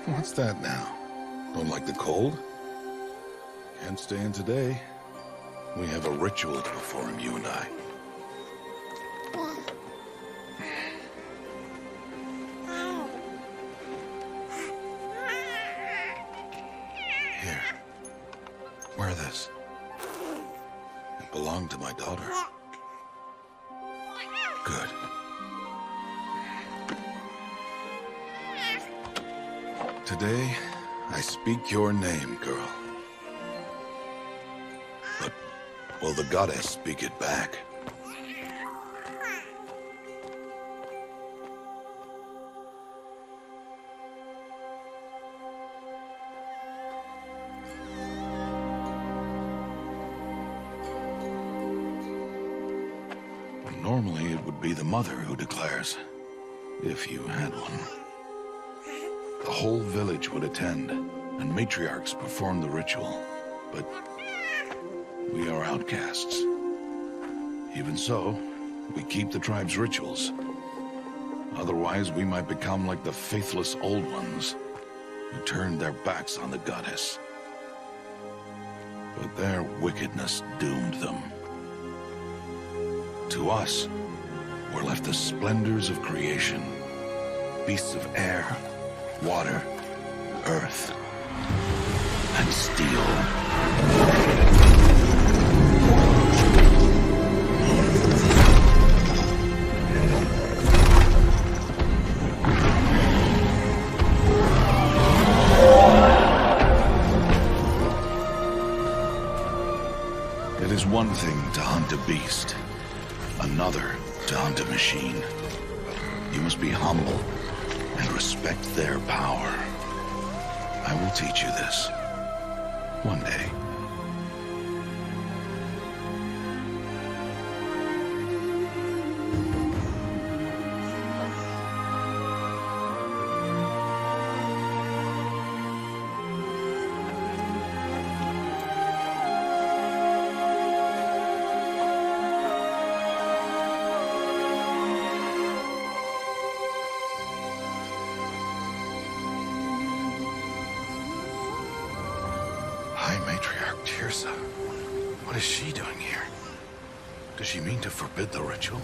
What's that now? Don't like the cold? Can't stay in today. We have a ritual to perform, you and I. Here. Wear this. It belonged to my daughter. Good. Today, I speak your name, girl. But will the goddess speak it back? Normally, it would be the mother who declares, if you had one. The whole village would attend, and matriarchs perform the ritual. But we are outcasts. Even so, we keep the tribe's rituals. Otherwise, we might become like the faithless old ones, who turned their backs on the goddess. But their wickedness doomed them. To us, were left the splendors of creation, beasts of air, water, earth, and steel. It is one thing to hunt a beast, another to hunt a machine. You must be humble and respect their power. I will teach you this. One day. What is she doing here? Does she mean to forbid the ritual?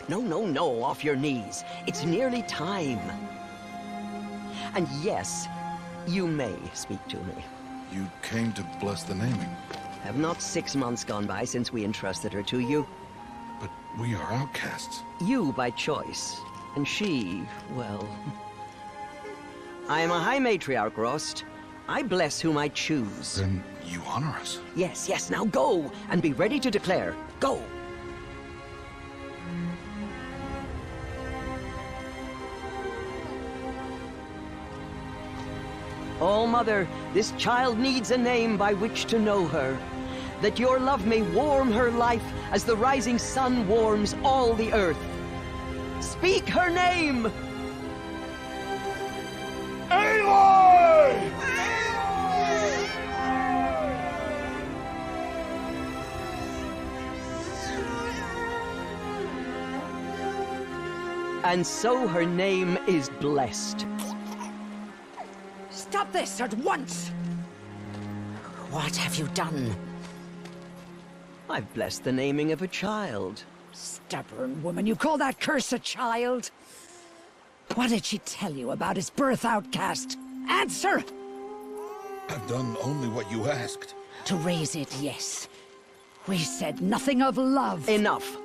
No, off your knees. It's nearly time. And yes, you may speak to me. You came to bless the naming. Have not 6 months gone by since we entrusted her to you? But we are outcasts. You by choice, and she, well... I am a High Matriarch, Rost. I bless whom I choose. Then you honor us. Yes, now go, and be ready to declare. Go! Oh, Mother, this child needs a name by which to know her. That your love may warm her life as the rising sun warms all the earth. Speak her name! Aloy! And so her name is blessed. Stop this at once! What have you done? I've blessed the naming of a child. Stubborn woman, you call that curse a child? What did she tell you about his birth, outcast? Answer! I've done only what you asked. To raise it, yes. We said nothing of love. Enough.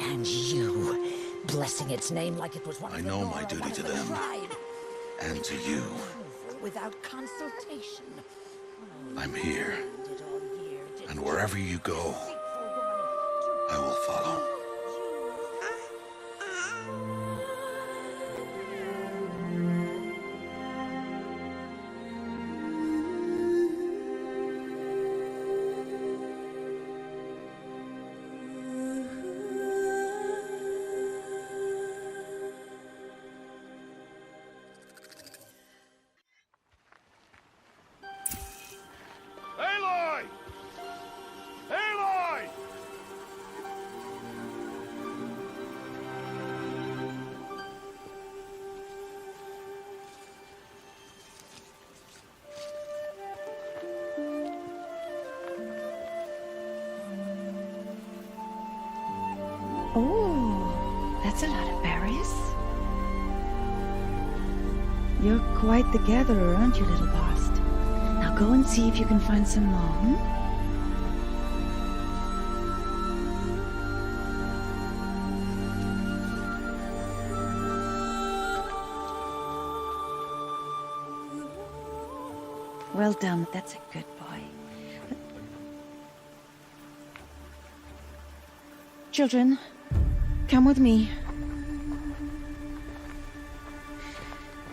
And you, blessing its name like it was one I of the know Nora, my duty one of to the them. tribe. And to you. Without consultation. I'm here. And wherever you go, I will follow. Oh, that's a lot of berries. You're quite the gatherer, aren't you, little Bast? Now go and see if you can find some more, hmm? Well done, that's a good boy. Children, come with me.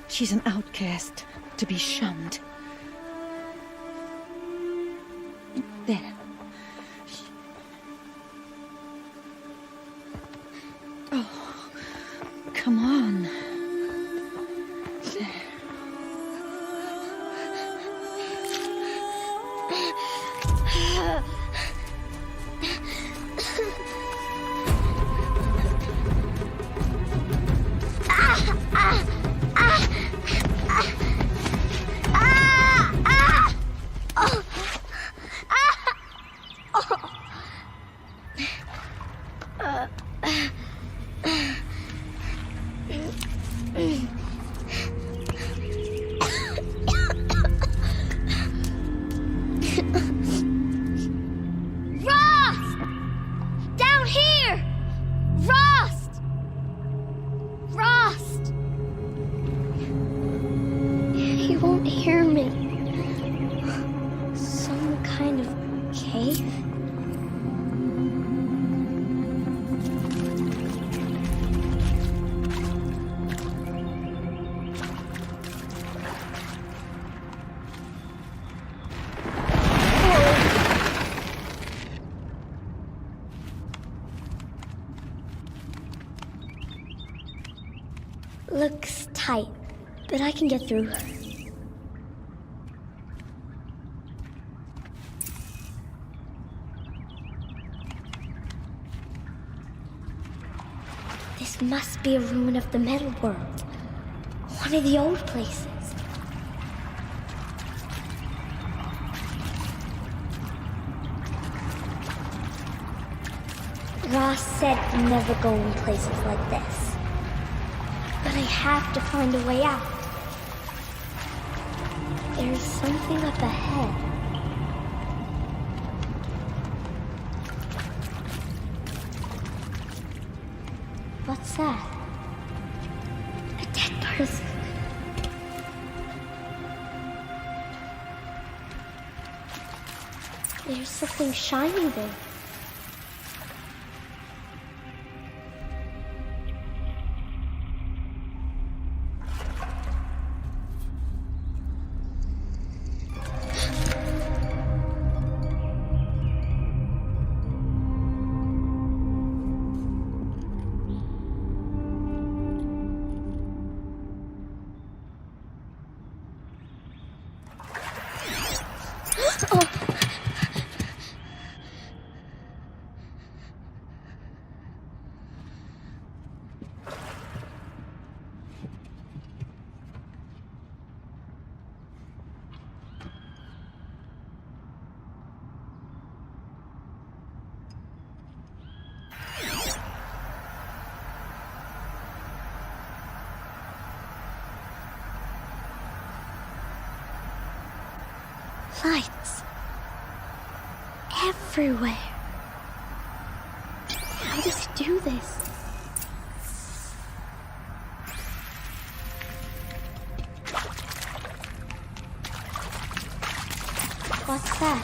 She's an outcast, to be shunned. There. Oh, come on. There. Looks tight, but I can get through. This must be a ruin of the metal world. One of the old places. Ross said never go in places like this. But I have to find a way out. There's something up ahead. What's that? A dead person. There's something shiny there. Lights. Everywhere. How does he do this? What's that?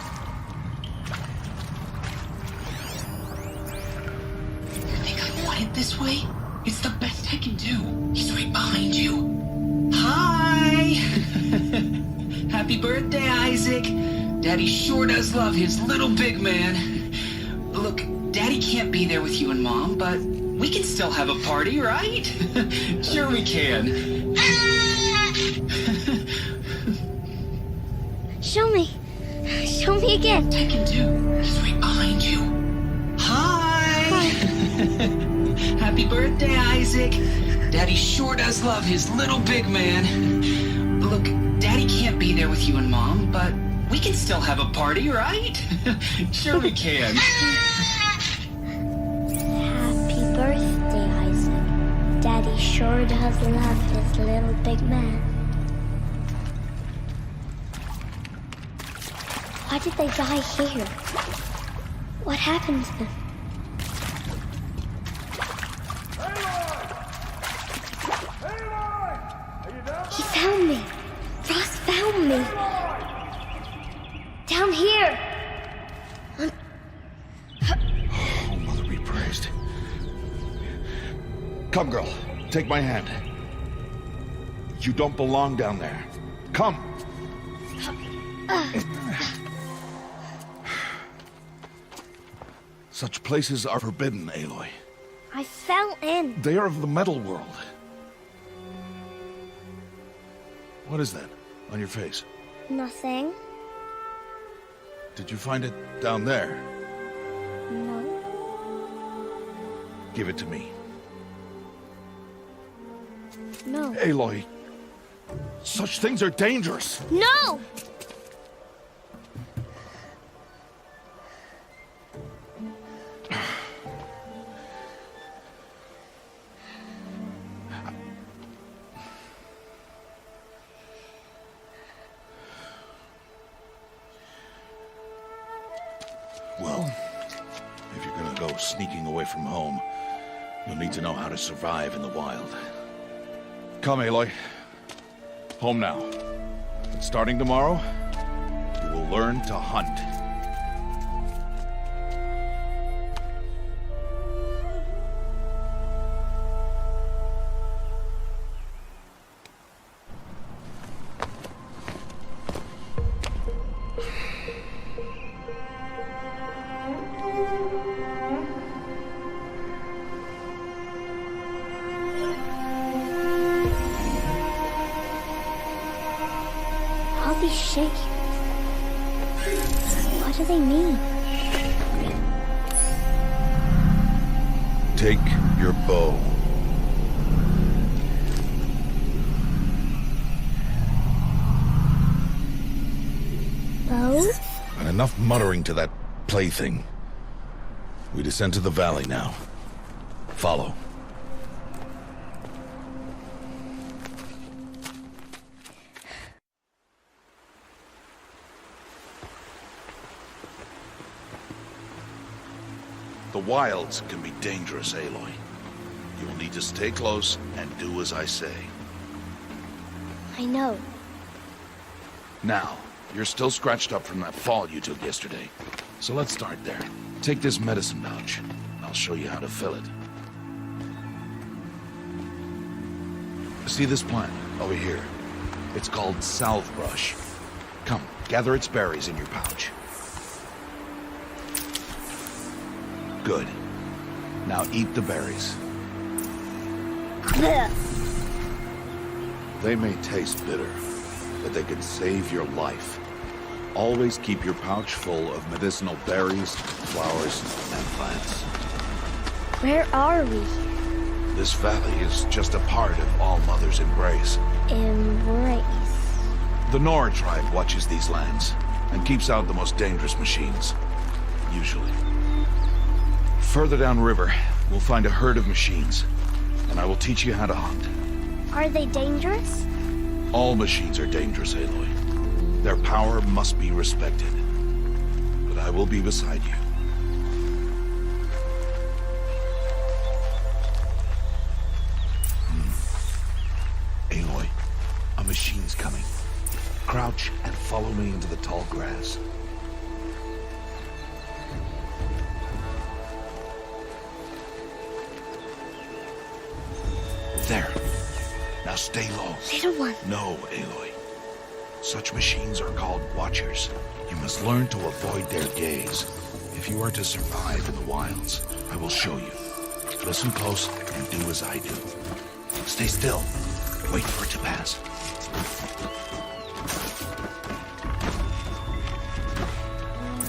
You think I want it this way? It's the best I can do. He's right behind you. Hi! Happy birthday, Isaac. Daddy sure does love his little big man. Look, Daddy can't be there with you and Mom, but we can still have a party, right? Sure we can. Show me. Show me again. I can do. He's right behind you. Hi! Happy birthday, Isaac. Daddy sure does love his little big man. Look, Daddy can't be there with you and Mom, but we can still have a party, right? Sure we can. Happy sure does love his little big man. Why did they die here? What happened to them? He found me. Ross found me. Down here. Oh, Mother be praised. Come, girl. Take my hand. You don't belong down there. Come. Such places are forbidden, Aloy. I fell in. They are of the metal world. What is that on your face? Nothing. Did you find it down there? No. Give it to me. No. Aloy, such things are dangerous. No! Well, if you're gonna go sneaking away from home, you'll need to know how to survive in the wild. Come, Aloy. Home now. And starting tomorrow, you will learn to hunt. All these shapes. What do they mean? Take your bow. Bow? And enough muttering to that plaything. We descend to the valley now. Follow. The wilds can be dangerous, Aloy. You will need to stay close and do as I say. I know. Now, you're still scratched up from that fall you took yesterday. So let's start there. Take this medicine pouch. I'll show you how to fill it. See this plant over here? It's called salvebrush. Come, gather its berries in your pouch. Good. Now eat the berries. Blech. They may taste bitter, but they can save your life. Always keep your pouch full of medicinal berries, flowers, and plants. Where are we? This valley is just a part of All Mother's embrace. Embrace. The Nora tribe watches these lands and keeps out the most dangerous machines. Usually. Further downriver, we'll find a herd of machines, and I will teach you how to hunt. Are they dangerous? All machines are dangerous, Aloy. Their power must be respected. But I will be beside you. Aloy, a machine's coming. Crouch and follow me into the tall grass. There. Now stay low. Little one. No, Aloy. Such machines are called Watchers. You must learn to avoid their gaze. If you are to survive in the wilds, I will show you. Listen close and do as I do. Stay still. Wait for it to pass.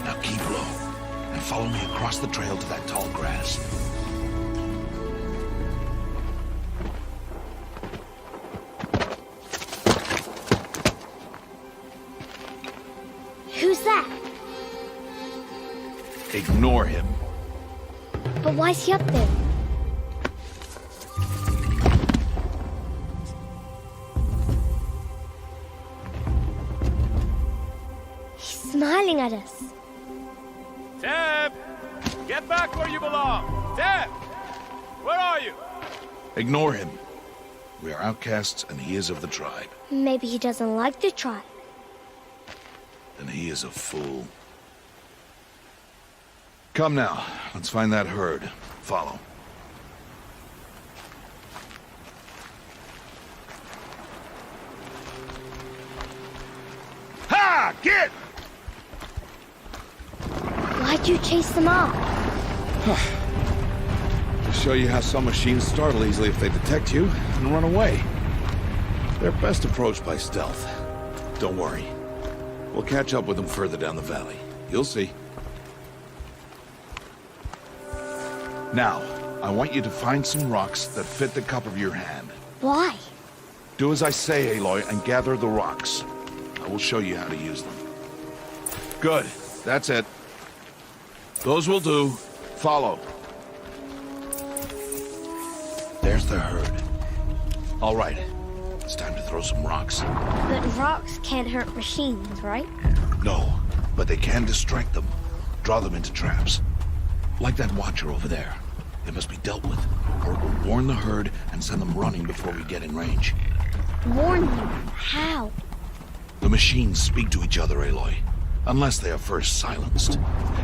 Now keep low and follow me across the trail to that tall grass. Who's that? Ignore him. But why's he up there? pointing at us. Teb! Get back where you belong! Teb! Where are you? Ignore him. We are outcasts, and he is of the tribe. Maybe he doesn't like the tribe. And he is a fool. Come now, let's find that herd. Follow. Ha! Get! Why'd you chase them off? To show you how some machines startle easily if they detect you and run away. They're best approached by stealth. Don't worry. We'll catch up with them further down the valley. You'll see. Now, I want you to find some rocks that fit the cup of your hand. Why? Do as I say, Aloy, and gather the rocks. I will show you how to use them. Good. That's it. Those will do. Follow. There's the herd. All right. It's time to throw some rocks. But rocks can't hurt machines, right? No, but they can distract them. Draw them into traps. Like that watcher over there. It must be dealt with, or it will warn the herd and send them running before we get in range. Warn them? How? The machines speak to each other, Aloy. Unless they are first silenced.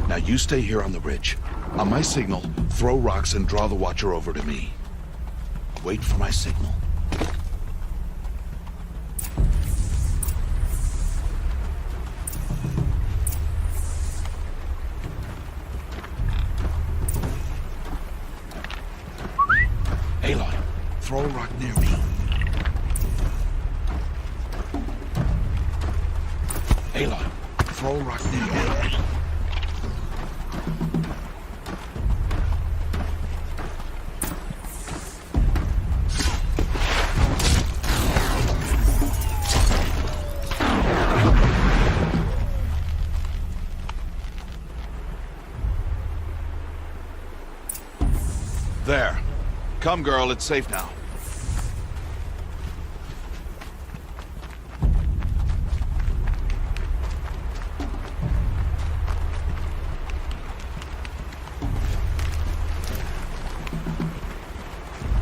Now you stay here on the ridge. On my signal, throw rocks and draw the watcher over to me. Wait for my signal. Aloy, throw a rock near me. Aloy, throw a rock near me. There. Come, girl, it's safe now.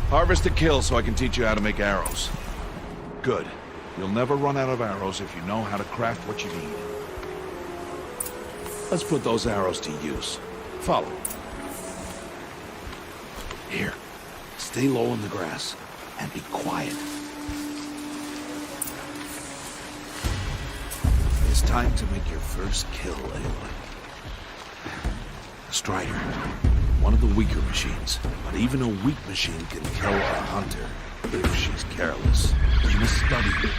Harvest to kill so I can teach you how to make arrows. Good. You'll never run out of arrows if you know how to craft what you need. Let's put those arrows to use. Follow. Here. Stay low in the grass and be quiet. It's time to make your first kill, Aloy. Strider. One of the weaker machines, but even a weak machine can kill a hunter if she's careless. You must study it.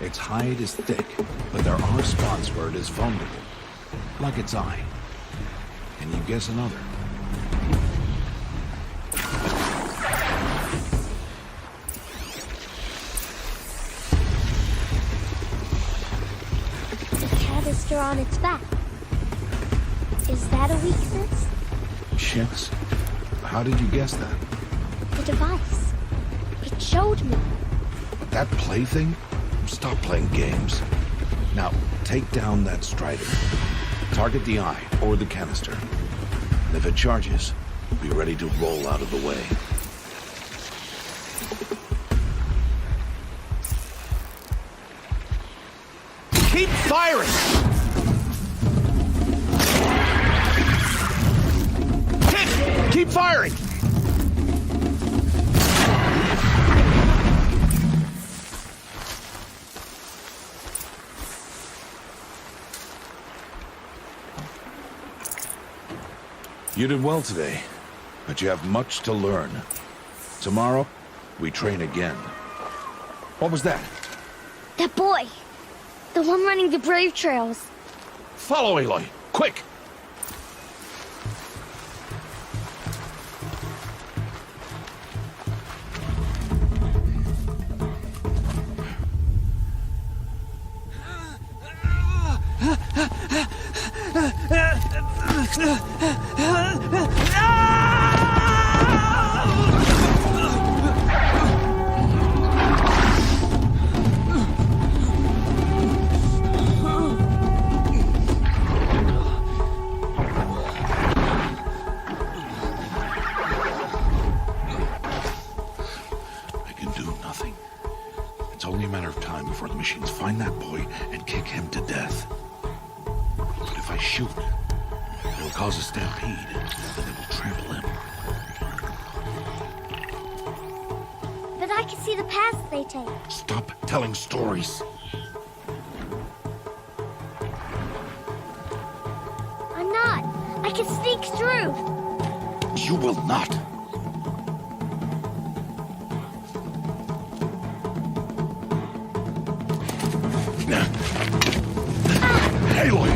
Its hide is thick, but there are spots where it is vulnerable, like its eye. Can you guess another? The canister on its back. Is that a weakness? Yes. How did you guess that? The device. It showed me. That plaything? Stop playing games. Now, take down that strider. Target the eye or the canister. And if it charges, be ready to roll out of the way. Keep firing! Hit! Keep firing! You did well today, but you have much to learn. Tomorrow, we train again. What was that? That boy. The one running the brave trails. Follow, Aloy! Quick! machines find that boy and kick him to death. But if I shoot, it'll cause a stampede, and they will trample him. But I can see the paths they take. Stop telling stories. I'm not. I can sneak through. You will not. Aloy!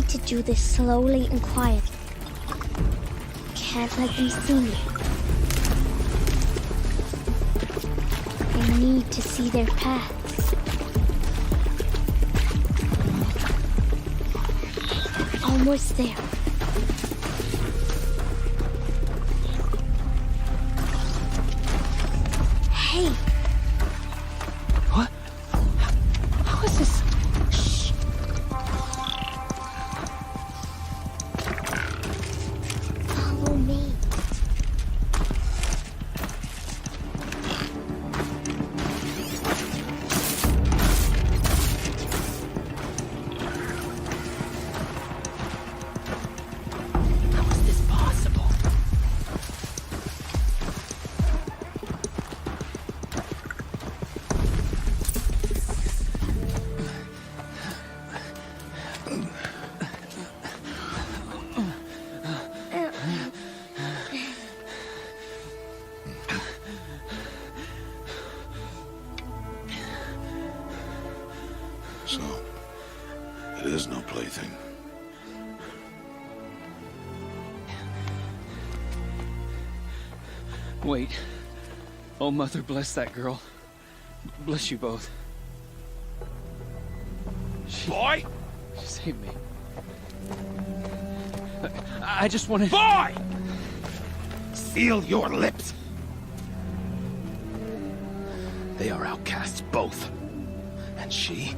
To do this slowly and quietly. Can't let them see me. I need to see their paths. Almost there. Hey! What? How is this? Follow me. How is this possible? So, it is no plaything. Wait. Oh, Mother, bless that girl. Bless you both. Boy! She saved me. I just wanted... Boy! Seal your lips! They are outcasts, both. And she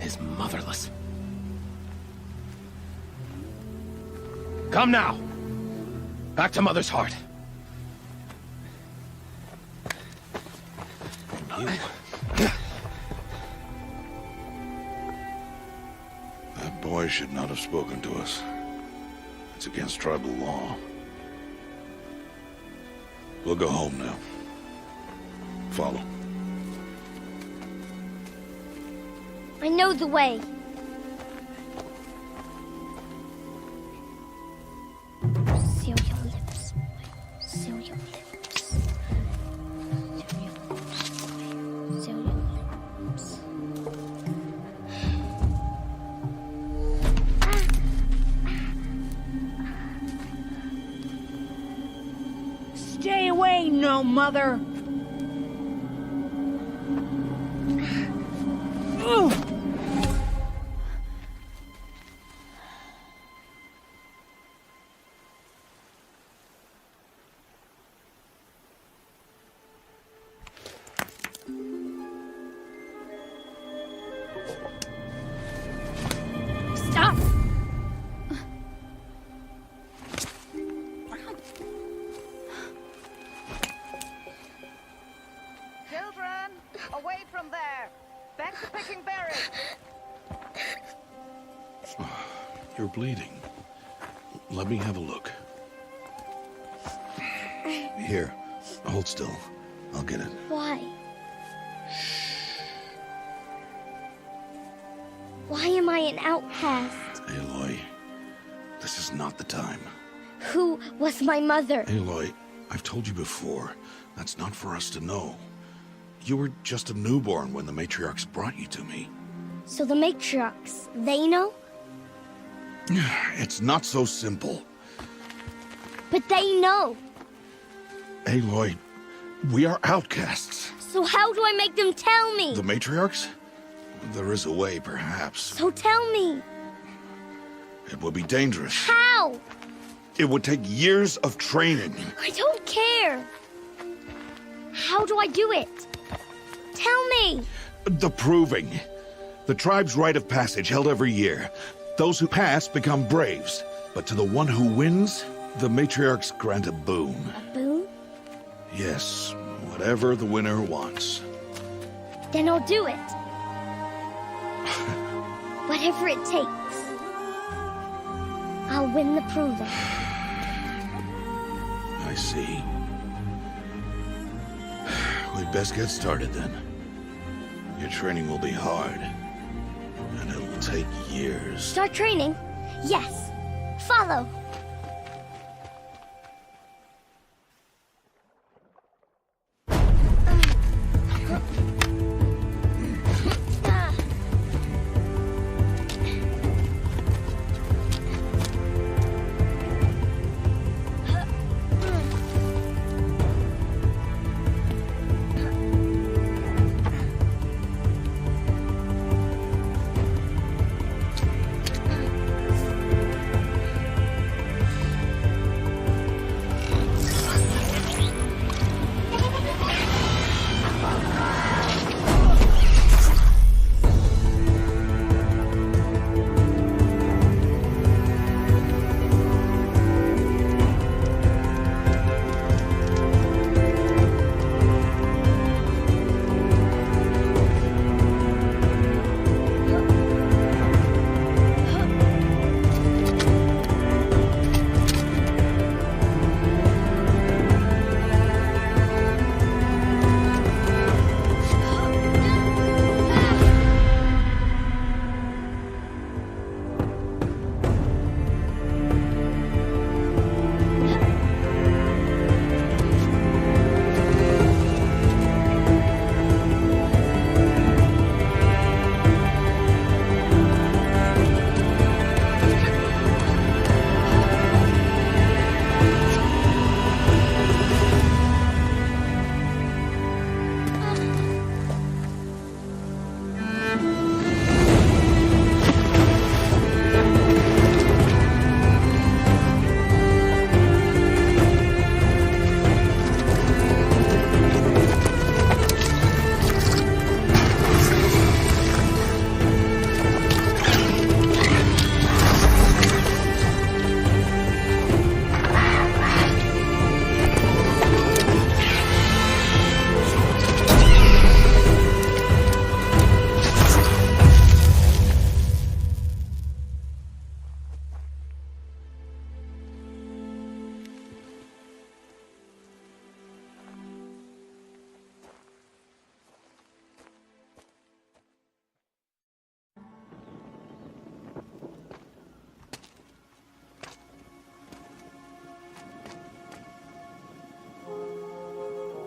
is motherless. Come now! Back to Mother's heart. And you... That boy should not have spoken to us. It's against tribal law. We'll go home now. Follow. I know the way. Seal your lips, boy. Seal your lips. Seal your lips, boy. Seal your lips. Stay away, no mother! Ooh. Stop! Children, away from there! Back to picking berries! You're bleeding. Let me have a look. Here, hold still. I'll get it. Why? Why am I an outcast? Aloy, this is not the time. Who was my mother? Aloy, I've told you before, that's not for us to know. You were just a newborn when the matriarchs brought you to me. So the matriarchs, they know? It's not so simple. But they know. Aloy, we are outcasts. So how do I make them tell me? The matriarchs? There is a way, perhaps. So tell me. It would be dangerous. How? It would take years of training. I don't care. How do I do it? Tell me. The proving. The tribe's rite of passage held every year. Those who pass become braves. But to the one who wins, the matriarchs grant a boon. A boon? Yes, whatever the winner wants. Then I'll do it. Whatever it takes. I'll win the proving. I see. We'd best get started then. Your training will be hard. And it will take years. Start training? Yes. Follow.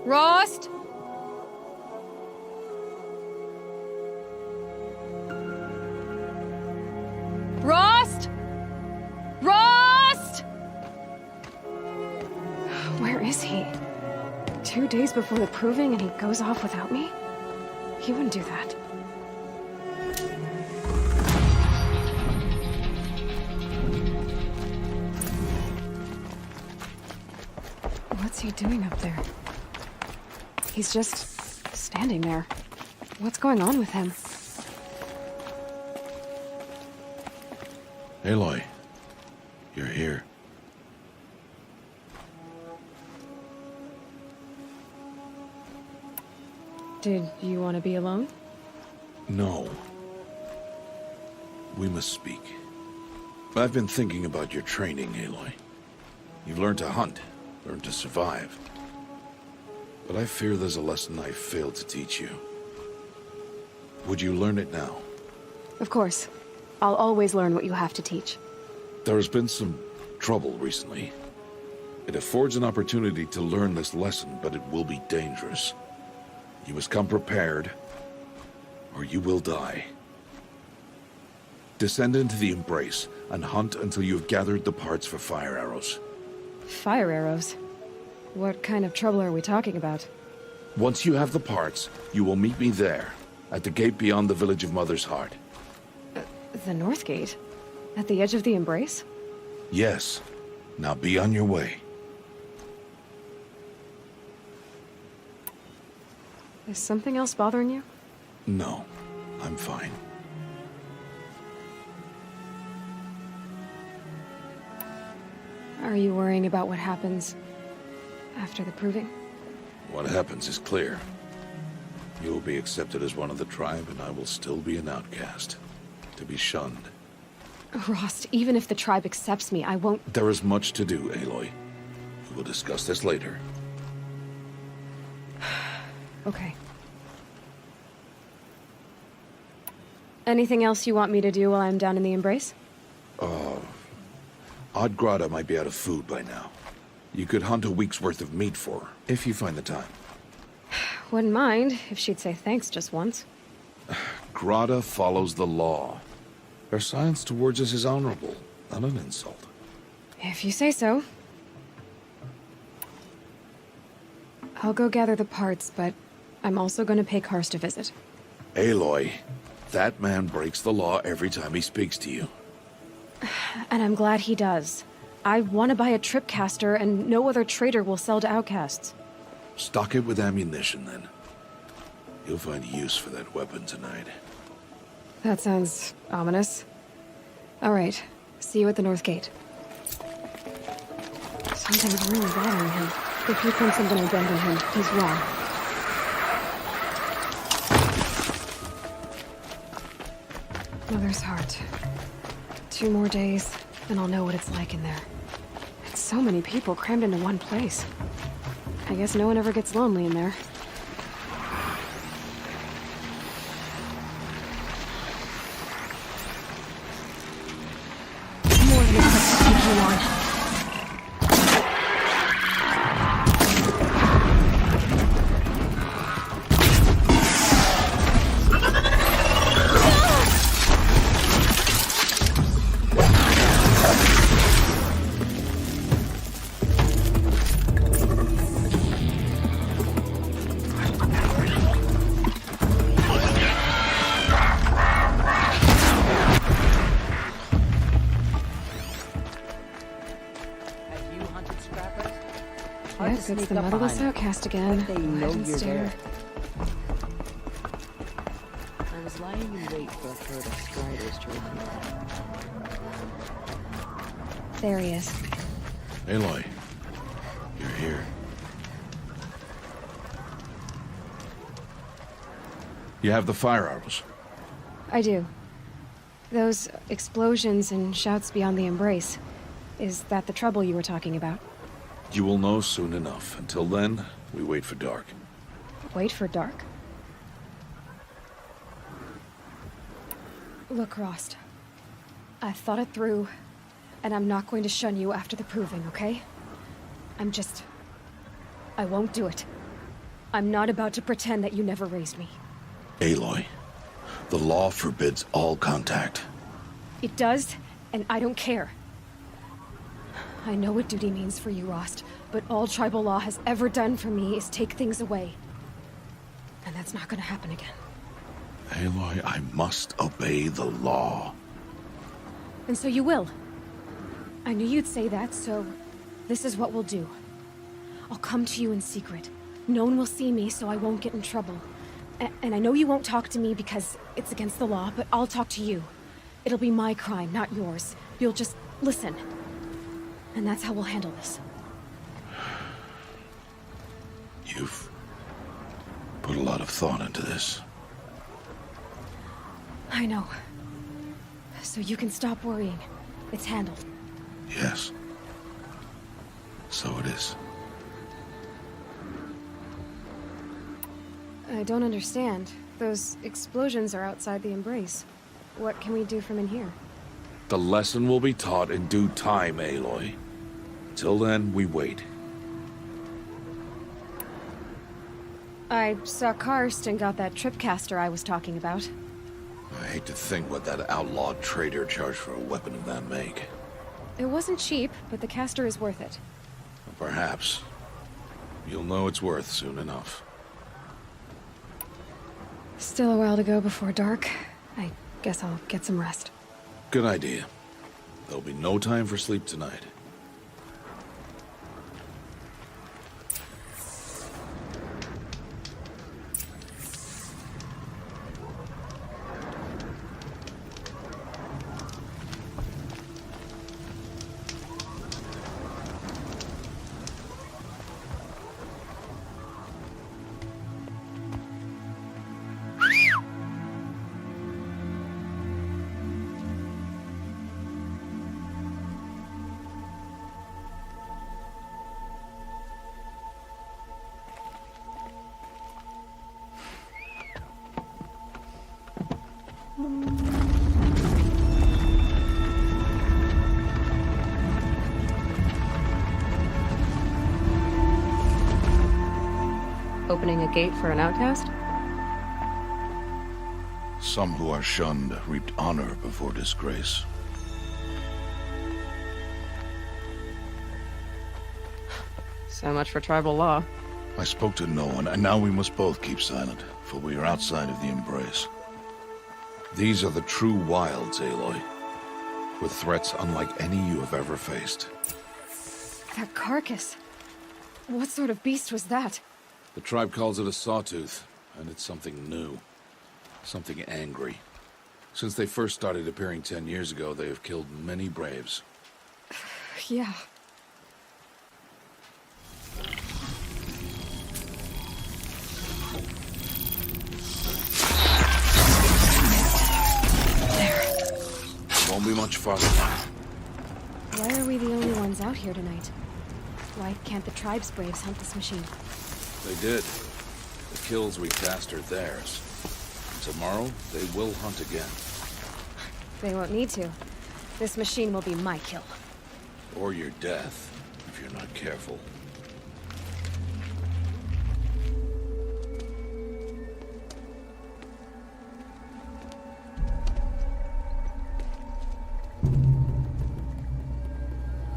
Rost? Rost? Rost? Where is he? 2 days before the proving and he goes off without me? He wouldn't do that. What's he doing up there? He's just standing there. What's going on with him? Aloy, you're here. Did you want to be alone? No. We must speak. I've been thinking about your training, Aloy. You've learned to hunt, learned to survive. But I fear there's a lesson I failed to teach you. Would you learn it now? Of course. I'll always learn what you have to teach. There has been some trouble recently. It affords an opportunity to learn this lesson, but it will be dangerous. You must come prepared, or you will die. Descend into the Embrace and hunt until you've gathered the parts for fire arrows. Fire arrows? What kind of trouble are we talking about? Once you have the parts, you will meet me there, at the gate beyond the village of Mother's Heart. The North Gate? At the edge of the Embrace? Yes. Now be on your way. Is something else bothering you? No, I'm fine. Are you worrying about what happens after the proving? What happens is clear. You will be accepted as one of the tribe, and I will still be an outcast. To be shunned. Rost, even if the tribe accepts me, I won't... There is much to do, Aloy. We will discuss this later. Okay. Anything else you want me to do while I'm down in the Embrace? Oddgrada might be out of food by now. You could hunt a week's worth of meat for her, if you find the time. Wouldn't mind if she'd say thanks just once. Grada follows the law. Her silence towards us is honorable, not an insult. If you say so. I'll go gather the parts, but I'm also going to pay Karst a visit. Aloy, that man breaks the law every time he speaks to you. And I'm glad he does. I want to buy a tripcaster, and no other trader will sell to outcasts. Stock it with ammunition, then. You'll find use for that weapon tonight. That sounds ominous. All right. See you at the North Gate. Something's really bothering him. If he thinks I'm gonna abandon him, he's wrong. Mother's Heart. 2 more days, and I'll know what it's like in there. It's so many people crammed into one place. I guess no one ever gets lonely in there. More than enough to keep you on. Yes, it's the motherless outcast again. They know Hide and you're stare. there. I was lying in wait for a herd of striders to recruit. There he is. Aloy, you're here. You have the fire arrows. I do. Those explosions and shouts beyond the Embrace. Is that the trouble you were talking about? You will know soon enough. Until then, we wait for dark. Wait for dark? Look, Rost. I've thought it through, and I'm not going to shun you after the proving, okay? I won't do it. I'm not about to pretend that you never raised me. Aloy, the law forbids all contact. It does, and I don't care. I know what duty means for you, Rost, but all tribal law has ever done for me is take things away. And that's not gonna happen again. Aloy, I must obey the law. And so you will. I knew you'd say that, so this is what we'll do. I'll come to you in secret. No one will see me, so I won't get in trouble. And I know you won't talk to me because it's against the law, but I'll talk to you. It'll be my crime, not yours. You'll just listen. And that's how we'll handle this. You've put a lot of thought into this. I know. So you can stop worrying. It's handled. Yes. So it is. I don't understand. Those explosions are outside the Embrace. What can we do from in here? The lesson will be taught in due time, Aloy. Till then, we wait. I saw Karst and got that tripcaster I was talking about. I hate to think what that outlawed trader charged for a weapon of that make. It wasn't cheap, but the caster is worth it. Perhaps. You'll know it's worth soon enough. Still a while to go before dark. I guess I'll get some rest. Good idea. There'll be no time for sleep tonight. Opening a gate for an outcast? Some who are shunned reaped honor before disgrace. So much for tribal law. I spoke to no one, and now we must both keep silent, for we are outside of the embrace. These are the true wilds, Aloy, with threats unlike any you have ever faced. That carcass. What sort of beast was that? The tribe calls it a sawtooth, and it's something new. Something angry. Since they first started appearing 10 years ago, they have killed many braves. Yeah. Won't be much farther. Why are we the only ones out here tonight? Why can't the tribe's braves hunt this machine? They did. The kills we cast are theirs. Tomorrow, they will hunt again. They won't need to. This machine will be my kill. Or your death, if you're not careful.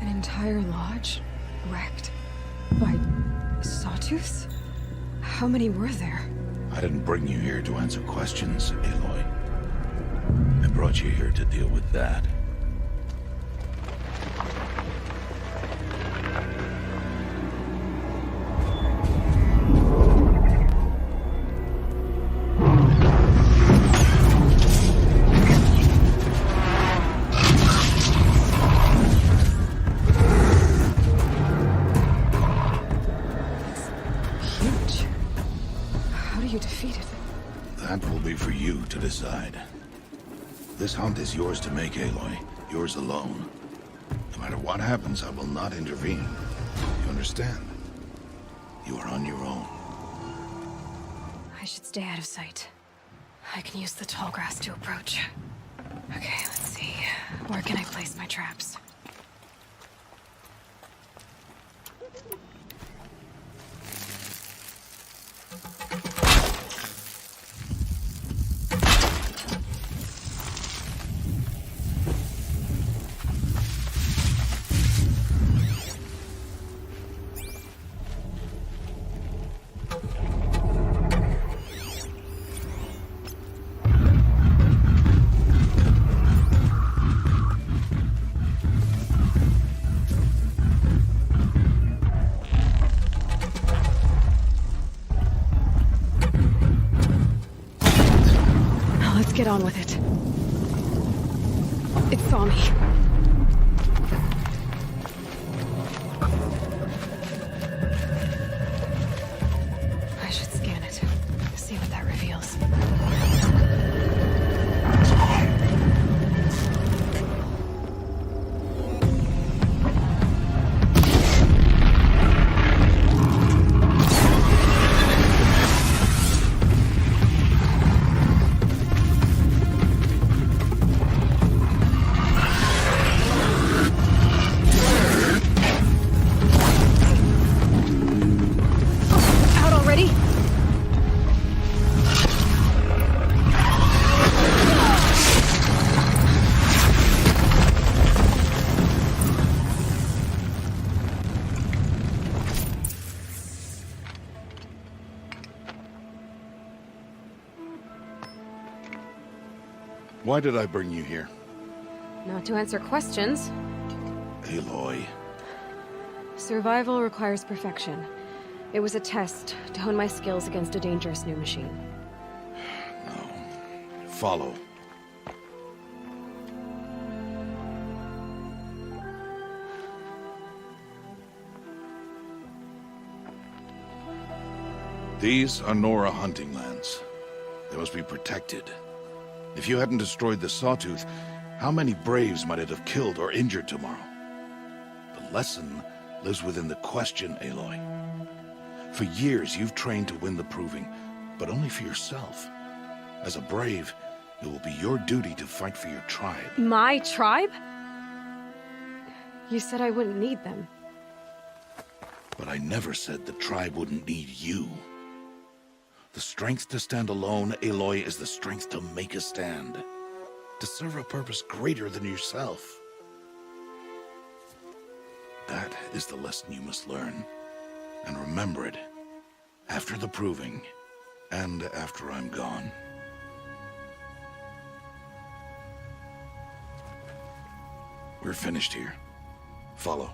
An entire lodge wrecked by sawtooths? How many were there? I didn't bring you here to answer questions, Aloy. I brought you here to deal with that. To decide. This hunt is yours to make, Aloy. Yours alone. No matter what happens, I will not intervene. You understand? You are on your own. I should stay out of sight. I can use the tall grass to approach. Okay, let's see. Where can I place my traps? Get on with it. It saw me. I should scan it. See what that reveals. Why did I bring you here? Not to answer questions. Aloy. Survival requires perfection. It was a test to hone my skills against a dangerous new machine. No. Follow. These are Nora hunting lands. They must be protected. If you hadn't destroyed the Sawtooth, how many Braves might it have killed or injured tomorrow? The lesson lives within the question, Aloy. For years, you've trained to win the Proving, but only for yourself. As a Brave, it will be your duty to fight for your tribe. My tribe? You said I wouldn't need them. But I never said the tribe wouldn't need you. The strength to stand alone, Aloy, is the strength to make a stand. To serve a purpose greater than yourself. That is the lesson you must learn. And remember it. After the Proving. And after I'm gone. We're finished here. Follow.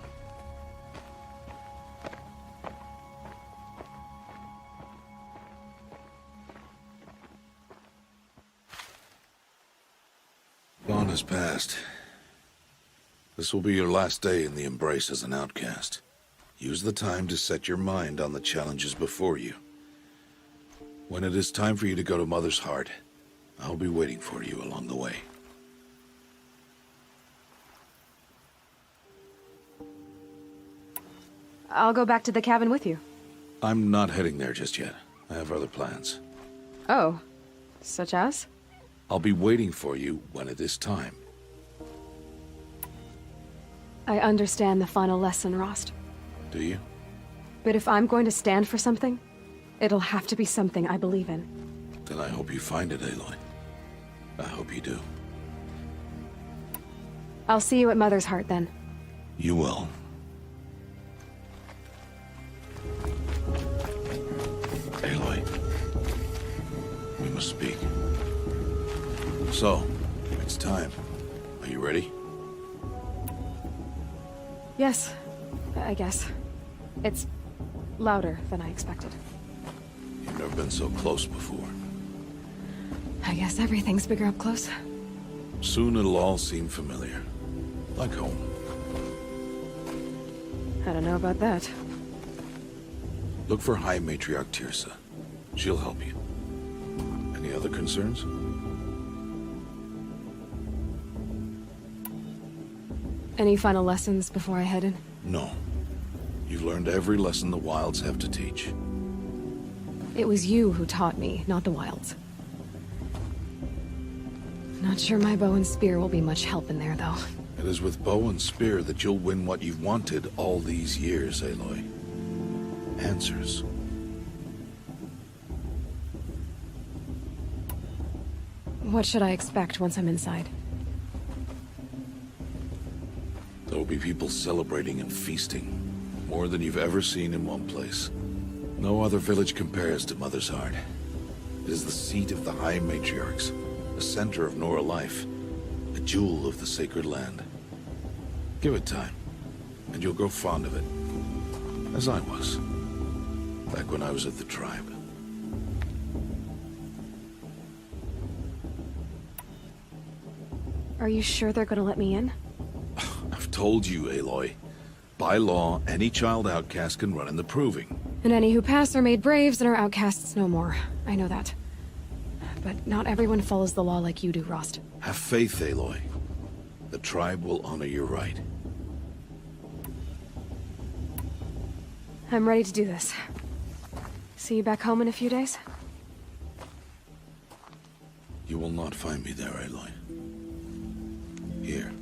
Dawn has passed. This will be your last day in the Embrace as an outcast. Use the time to set your mind on the challenges before you. When it is time for you to go to Mother's Heart, I'll be waiting for you along the way. I'll go back to the cabin with you. I'm not heading there just yet. I have other plans. Oh, such as? I'll be waiting for you when it is time. I understand the final lesson, Rost. Do you? But if I'm going to stand for something, it'll have to be something I believe in. Then I hope you find it, Aloy. I hope you do. I'll see you at Mother's Heart, then. You will. Aloy. We must speak. So, it's time. Are you ready? Yes, I guess. It's louder than I expected. You've never been so close before. I guess everything's bigger up close. Soon it'll all seem familiar. Like home. I don't know about that. Look for High Matriarch Tirsa. She'll help you. Any other concerns? Any final lessons before I head in? No. You've learned every lesson the Wilds have to teach. It was you who taught me, not the Wilds. Not sure my bow and spear will be much help in there, though. It is with bow and spear that you'll win what you've wanted all these years, Aloy. Answers. What should I expect once I'm inside? There will be people celebrating and feasting. More than you've ever seen in one place. No other village compares to Mother's Heart. It is the seat of the High Matriarchs, the center of Nora life, a jewel of the sacred land. Give it time, and you'll grow fond of it. As I was, back when I was at the tribe. Are you sure they're gonna let me in? I've told you, Aloy. By law, any child outcast can run in the Proving. And any who pass are made braves and are outcasts no more. I know that. But not everyone follows the law like you do, Rost. Have faith, Aloy. The tribe will honor your right. I'm ready to do this. See you back home in a few days? You will not find me there, Aloy. Here.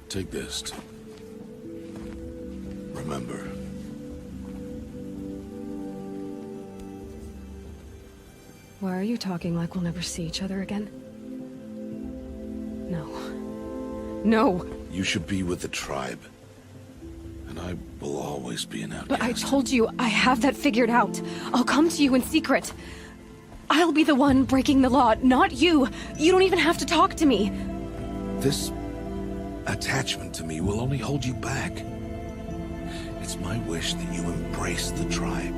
Take this. Remember. Why are you talking like we'll never see each other again? No. No! You should be with the tribe. And I will always be an outcast. But I told you, I have that figured out. I'll come to you in secret. I'll be the one breaking the law, not you. You don't even have to talk to me. This attachment to me will only hold you back. It's my wish that you embrace the tribe.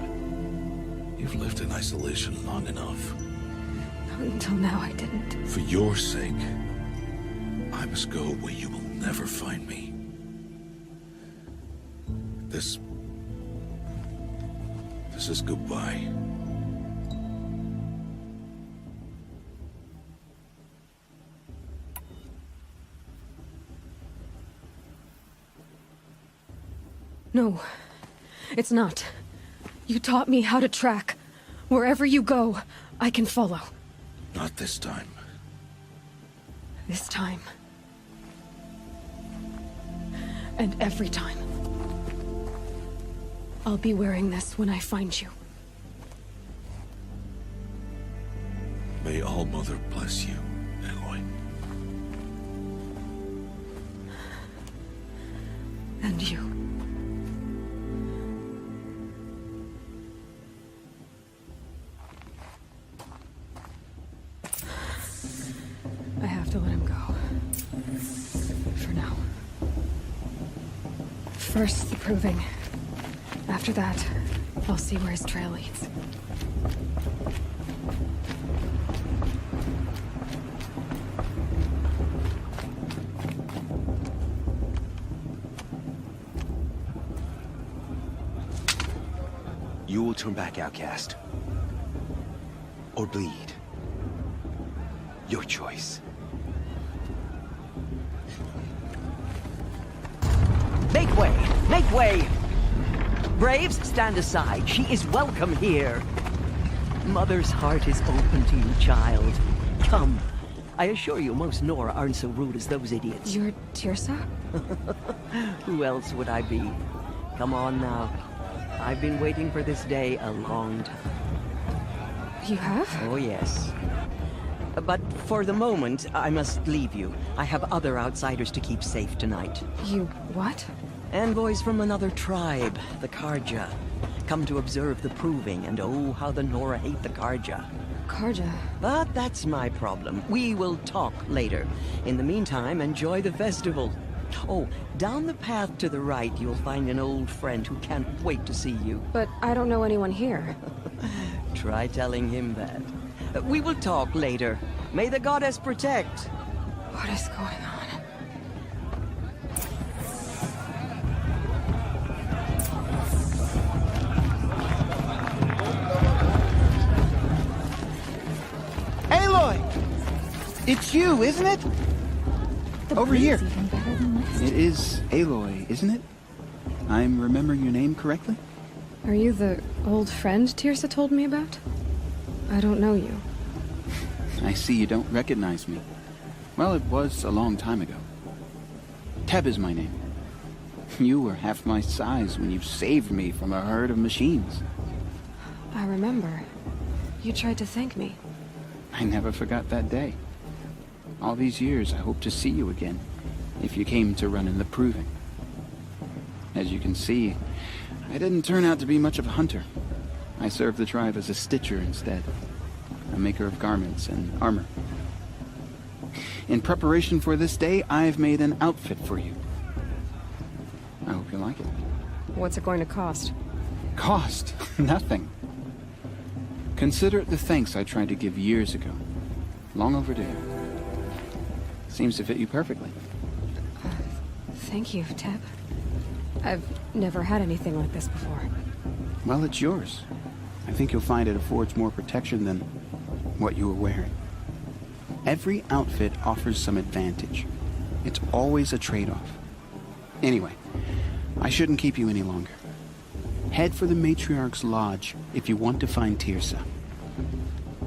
You've lived in isolation long enough. Until now, I didn't. For your sake, I must go where you will never find me. This is goodbye. No, it's not. You taught me how to track. Wherever you go, I can follow. Not this time. This time. And every time. I'll be wearing this when I find you. May All Mother bless you, Aloy. And you. I have to let him go. For now. First, the proving. After that, I'll see where his trail leads. You will turn back, outcast. Or bleed. Your choice. Make way! Make way! Braves, stand aside. She is welcome here. Mother's heart is open to you, child. Come. I assure you, most Nora aren't so rude as those idiots. You're Tirsa? Who else would I be? Come on now. I've been waiting for this day a long time. You have? Oh, yes. But for the moment, I must leave you. I have other outsiders to keep safe tonight. You what? Envoys from another tribe, the Karja. Come to observe the proving, and oh, how the Nora hate the Karja. Karja? But that's my problem. We will talk later. In the meantime, enjoy the festival. Oh, down the path to the right, you'll find an old friend who can't wait to see you. But I don't know anyone here. Try telling him that. We will talk later. May the goddess protect. What is going on? Aloy! It's you, isn't it? Over here. It is Aloy, isn't it? I'm remembering your name correctly? Are you the old friend Tirsa told me about? I don't know you. I see you don't recognize me. Well, it was a long time ago. Teb is my name. You were half my size when you saved me from a herd of machines. I remember. You tried to thank me. I never forgot that day. All these years, I hope to see you again, if you came to run in the proving. As you can see, I didn't turn out to be much of a hunter. I served the tribe as a stitcher instead, a maker of garments and armor. In preparation for this day, I've made an outfit for you. I hope you like it. What's it going to cost? Cost? Nothing. Consider it the thanks I tried to give years ago. Long overdue. Seems to fit you perfectly. Thank you, Teb. I've never had anything like this before. Well, it's yours. I think you'll find it affords more protection than what you were wearing. Every outfit offers some advantage. It's always a trade-off. Anyway, I shouldn't keep you any longer. Head for the Matriarch's Lodge if you want to find Tirsa.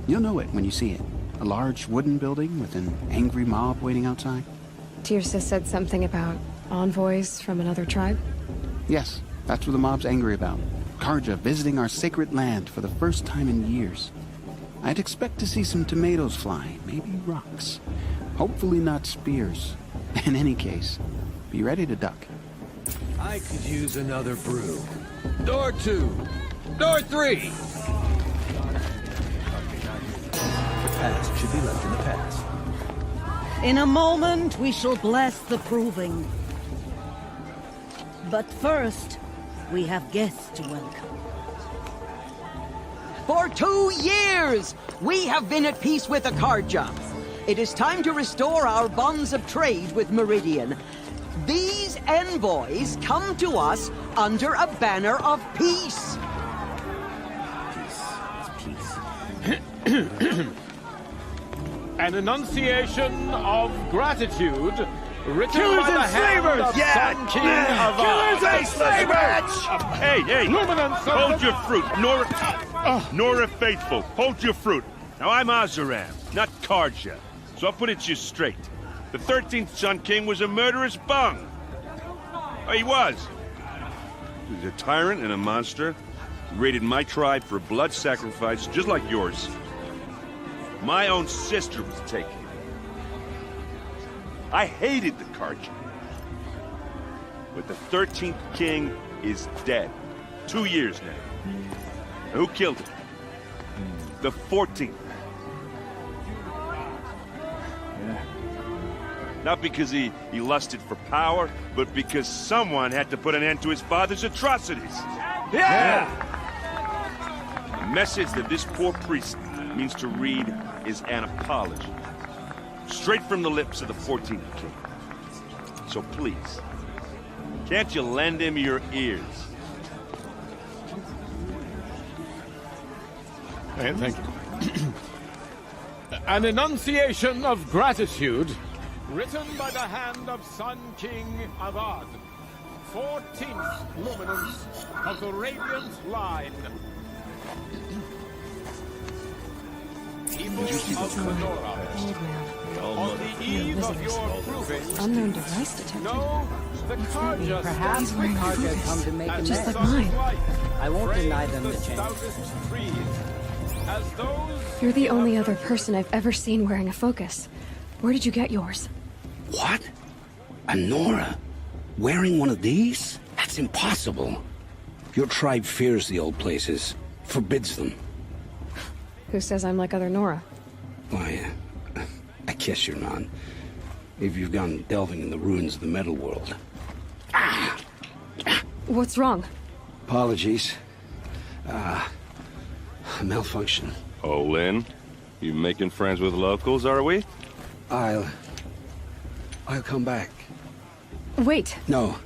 You'll know it when you see it. A large wooden building with an angry mob waiting outside. Tirsa said something about envoys from another tribe? Yes, that's what the mob's angry about. Karja visiting our sacred land for the first time in years. I'd expect to see some tomatoes fly, maybe rocks. Hopefully not spears. In any case, be ready to duck. I could use another brew. Door 2. Door 3. past should be left in the past. In a moment, we shall bless the proving. But first, we have guests to welcome. For 2 years, we have been at peace with Akarja. It is time to restore our bonds of trade with Meridian. These envoys come to us under a banner of peace. An enunciation of gratitude written Killers by the and hand slavers! of Yeah! Sun King of Killers and slavers! Hey! Luminance of Hold the- your fruit, Nora Faithful. Hold your fruit. Now I'm Azaram, not Karja. So I'll put it to you straight. The 13th Sun King was a murderous bung. Oh, he was. He was a tyrant and a monster. He raided my tribe for blood sacrifice, just like yours. My own sister was taken. I hated the Karja. But the 13th king is dead. 2 years now. And who killed him? The 14th. Not because he lusted for power, but because someone had to put an end to his father's atrocities. Yeah! The message that this poor priest means to read is an apology. Straight from the lips of the 14th king. So please, can't you lend him your ears? Thank you. An enunciation of gratitude written by the hand of Sun King Avad, 14th luminance of the Radiant Line. People of Fedora, on the eve of your proving, Unknown device detected. no, the Karja Perhaps the Karja come to make as Just the like mine. sun's light I won't deny frames them the chance. stoutest trees, as those You're the only other person I've ever seen wearing a focus. Where did you get yours? What? A Nora? Wearing one of these? That's impossible. Your tribe fears the old places, forbids them. Who says I'm like other Nora? Why, I guess you're not. If you've gone delving in the ruins of the metal world. What's wrong? Apologies. A malfunction. Oh, Lynn, you making friends with locals, are we? I'll come back. Wait. No,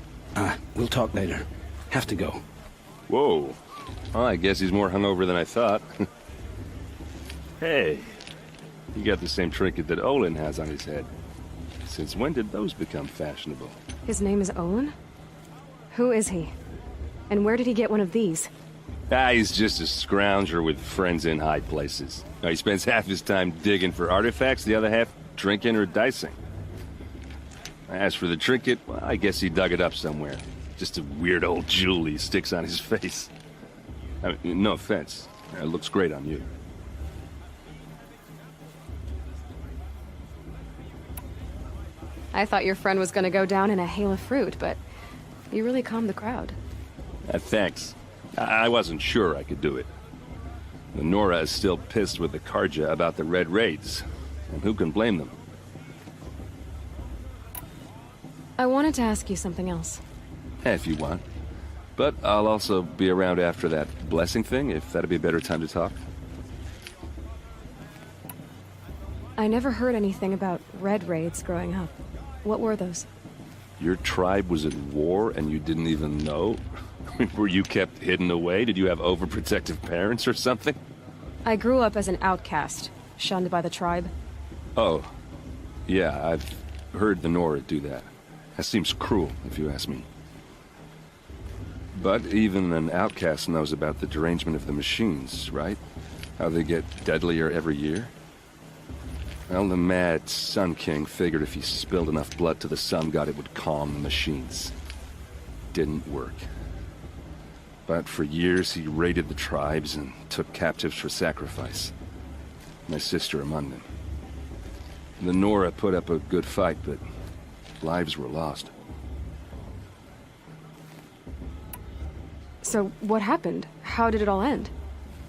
we'll talk later. Have to go. Whoa. Well, I guess he's more hungover than I thought. Hey, you got the same trinket that Olin has on his head. Since when did those become fashionable? His name is Olin? Who is he? And where did he get one of these? He's just a scrounger with friends in high places. Now, he spends half his time digging for artifacts, the other half drinking or dicing. As for the trinket, well, I guess he dug it up somewhere. Just a weird old jewel he sticks on his face. I mean, no offense. It looks great on you. I thought your friend was gonna go down in a hail of fruit, but you really calmed the crowd. Thanks. I wasn't sure I could do it. The Nora is still pissed with the Karja about the Red Raids, and who can blame them? I wanted to ask you something else. If you want. But I'll also be around after that blessing thing, if that'd be a better time to talk. I never heard anything about Red Raids growing up. What were those? Your tribe was at war and you didn't even know? Were you kept hidden away? Did you have overprotective parents or something? I grew up as an outcast, shunned by the tribe. Oh. Yeah, I've heard the Nora do that. That seems cruel, if you ask me. But even an outcast knows about the derangement of the machines, right? How they get deadlier every year? Well, the mad Sun King figured if he spilled enough blood to the Sun God, it would calm the machines. Didn't work. But for years, he raided the tribes and took captives for sacrifice. My sister among them. The Nora put up a good fight, but lives were lost. So, what happened? How did it all end?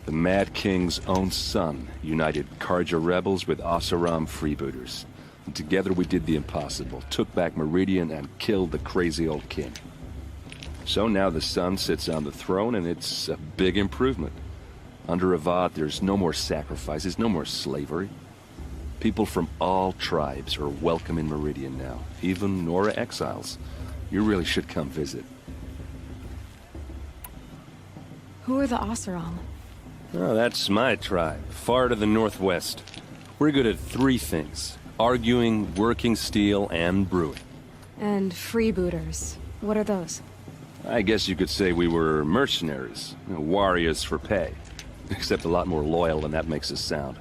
The Mad King's own son united Karja rebels with Oseram freebooters. And together we did the impossible, took back Meridian and killed the crazy old king. So now the son sits on the throne, and it's a big improvement. Under Avad, there's no more sacrifices, no more slavery. People from all tribes are welcome in Meridian now, even Nora exiles. You really should come visit. Who are the Oseram? Oh, that's my tribe, far to the northwest. We're good at 3 things: arguing, working steel, and brewing. And freebooters. What are those? I guess you could say we were mercenaries, warriors for pay. Except a lot more loyal than that makes us sound.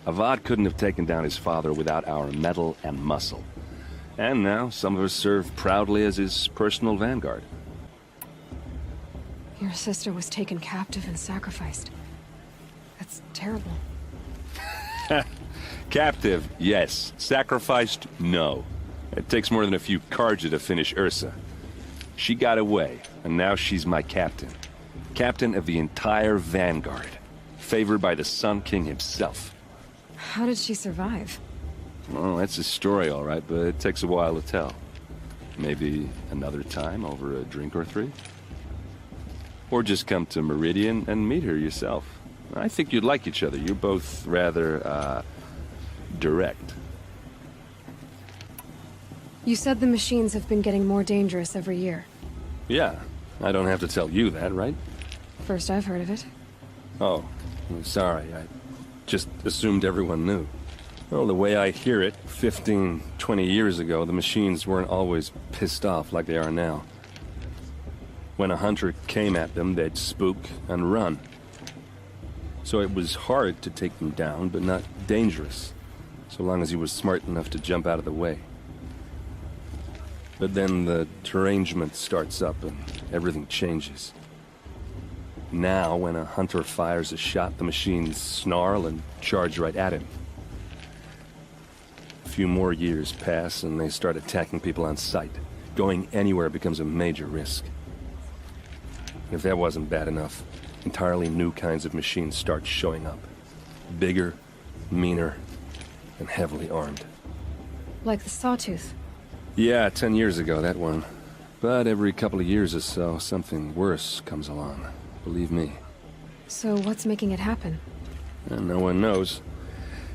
Avad couldn't have taken down his father without our metal and muscle. And now, some of us serve proudly as his personal vanguard. Your sister was taken captive and sacrificed. That's terrible. Captive, yes. Sacrificed, no. It takes more than a few Karja to finish Ursa. She got away, and now she's my captain. Captain of the entire vanguard. Favored by the Sun King himself. How did she survive? Well, that's a story, all right, but it takes a while to tell. Maybe another time over a drink or 3? Or just come to Meridian and meet her yourself. I think you'd like each other. You're both rather, direct. You said the machines have been getting more dangerous every year. Yeah, I don't have to tell you that, right? First I've heard of it. Oh, I'm sorry. I just assumed everyone knew. Well, the way I hear it, 15, 20 years ago, the machines weren't always pissed off like they are now. When a hunter came at them, they'd spook and run. So it was hard to take them down, but not dangerous, so long as he was smart enough to jump out of the way. But then the derangement starts up and everything changes. Now, when a hunter fires a shot, the machines snarl and charge right at him. A few more years pass and they start attacking people on sight. Going anywhere becomes a major risk. If that wasn't bad enough, entirely new kinds of machines start showing up. Bigger, meaner, and heavily armed. Like the Sawtooth. Yeah, 10 years ago, that one. But every couple of years or so, something worse comes along. Believe me. So what's making it happen? And no one knows.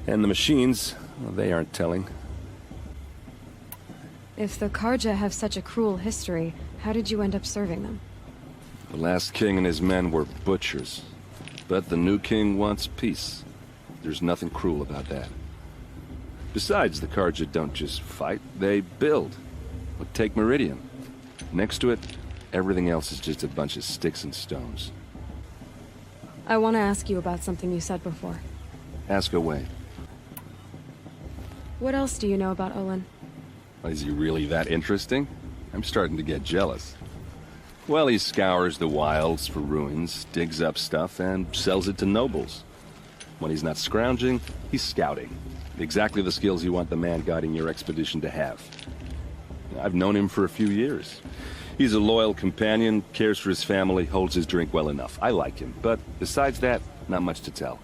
And the machines, well, they aren't telling. If the Karja have such a cruel history, how did you end up serving them? The last king and his men were butchers. But the new king wants peace. There's nothing cruel about that. Besides, the Karja don't just fight, they build. But take Meridian. Next to it, everything else is just a bunch of sticks and stones. I want to ask you about something you said before. Ask away. What else do you know about Olin? Is he really that interesting? I'm starting to get jealous. Well, he scours the wilds for ruins, digs up stuff, and sells it to nobles. When he's not scrounging, he's scouting. Exactly the skills you want the man guiding your expedition to have. I've known him for a few years. He's a loyal companion, cares for his family, holds his drink well enough. I like him, but besides that, not much to tell.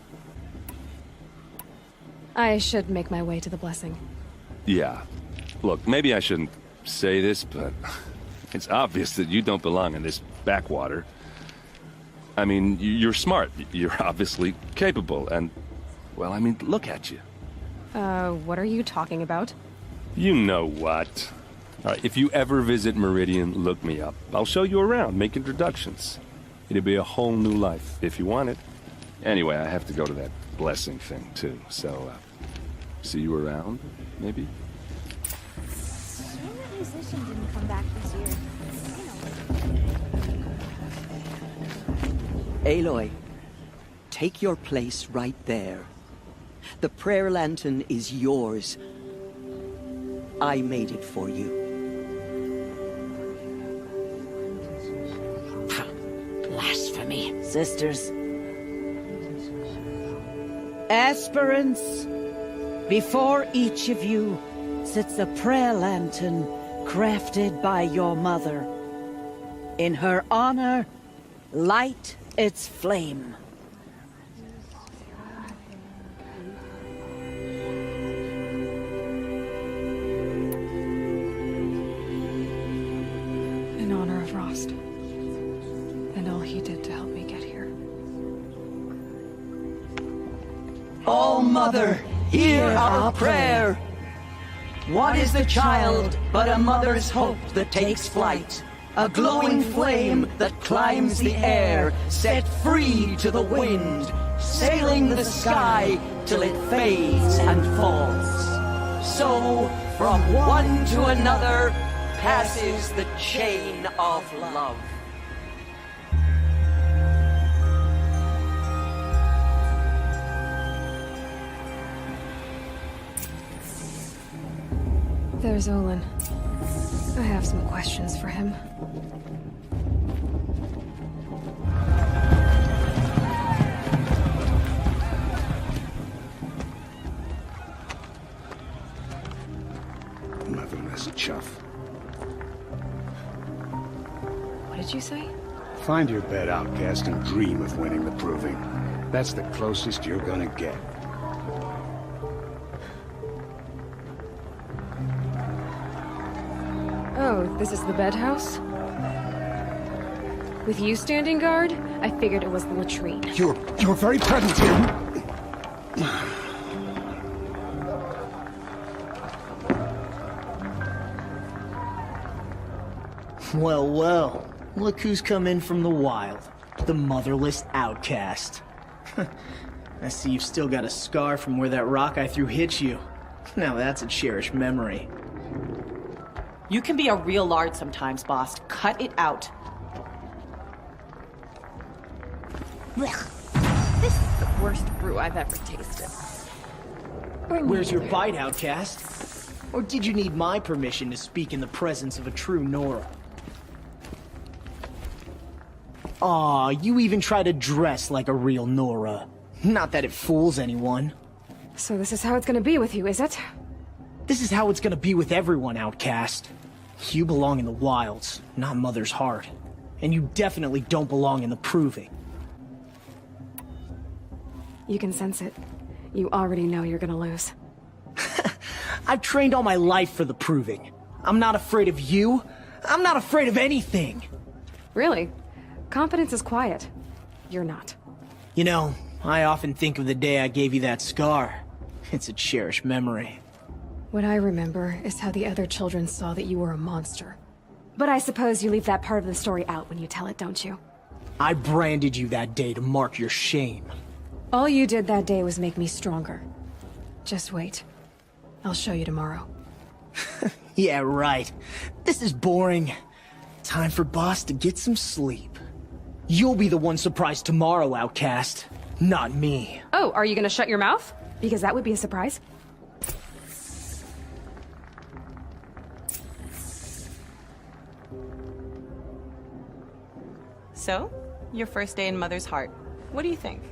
I should make my way to the blessing. Yeah. Look, maybe I shouldn't say this, but it's obvious that you don't belong in this backwater. I mean, you're smart. You're obviously capable, and, well, I mean, look at you. What are you talking about? You know what. All right, if you ever visit Meridian, look me up. I'll show you around, make introductions. It'll be a whole new life, if you want it. Anyway, I have to go to that blessing thing, too. So, see you around, maybe? Shame that musician didn't come back this year. Aloy, take your place right there. The prayer lantern is yours. I made it for you. Blasphemy, sisters. Aspirants, before each of you sits a prayer lantern crafted by your mother. In her honor, light its flame. And all he did to help me get here. All Mother, hear our prayer. What is the child but a mother's hope that takes flight? A glowing flame that climbs the air, set free to the wind, sailing the sky till it fades and falls. So, from one to another, passes the chain of love. There's Olin. I have some questions for him. Motherless chuff. What did you say? Find your bed, outcast, and dream of winning the proving. That's the closest you're gonna get. Oh, this is the bedhouse? With you standing guard, I figured it was the latrine. You're very present here. Well, well. Look who's come in from the wild. The motherless outcast. I see you've still got a scar from where that rock I threw hit you. Now that's a cherished memory. You can be a real lard sometimes, boss. Cut it out. Blech. This is the worst brew I've ever tasted. Where's your bite, outcast? Or did you need my permission to speak in the presence of a true Nora? Aw, you even try to dress like a real Nora. Not that it fools anyone. So this is how it's gonna be with you, is it? This is how it's gonna be with everyone, outcast. You belong in the wilds, not Mother's heart. And you definitely don't belong in the proving. You can sense it. You already know you're gonna lose. I've trained all my life for the proving. I'm not afraid of you. I'm not afraid of anything. Really? Confidence is quiet. You're not. You know, I often think of the day I gave you that scar. It's a cherished memory. What I remember is how the other children saw that you were a monster. But I suppose you leave that part of the story out when you tell it, don't you? I branded you that day to mark your shame. All you did that day was make me stronger. Just wait. I'll show you tomorrow. Yeah, right. This is boring. Time for Boss to get some sleep. You'll be the one surprised tomorrow, outcast. Not me. Oh, are you gonna shut your mouth? Because that would be a surprise. So, your first day in Mother's heart. What do you think?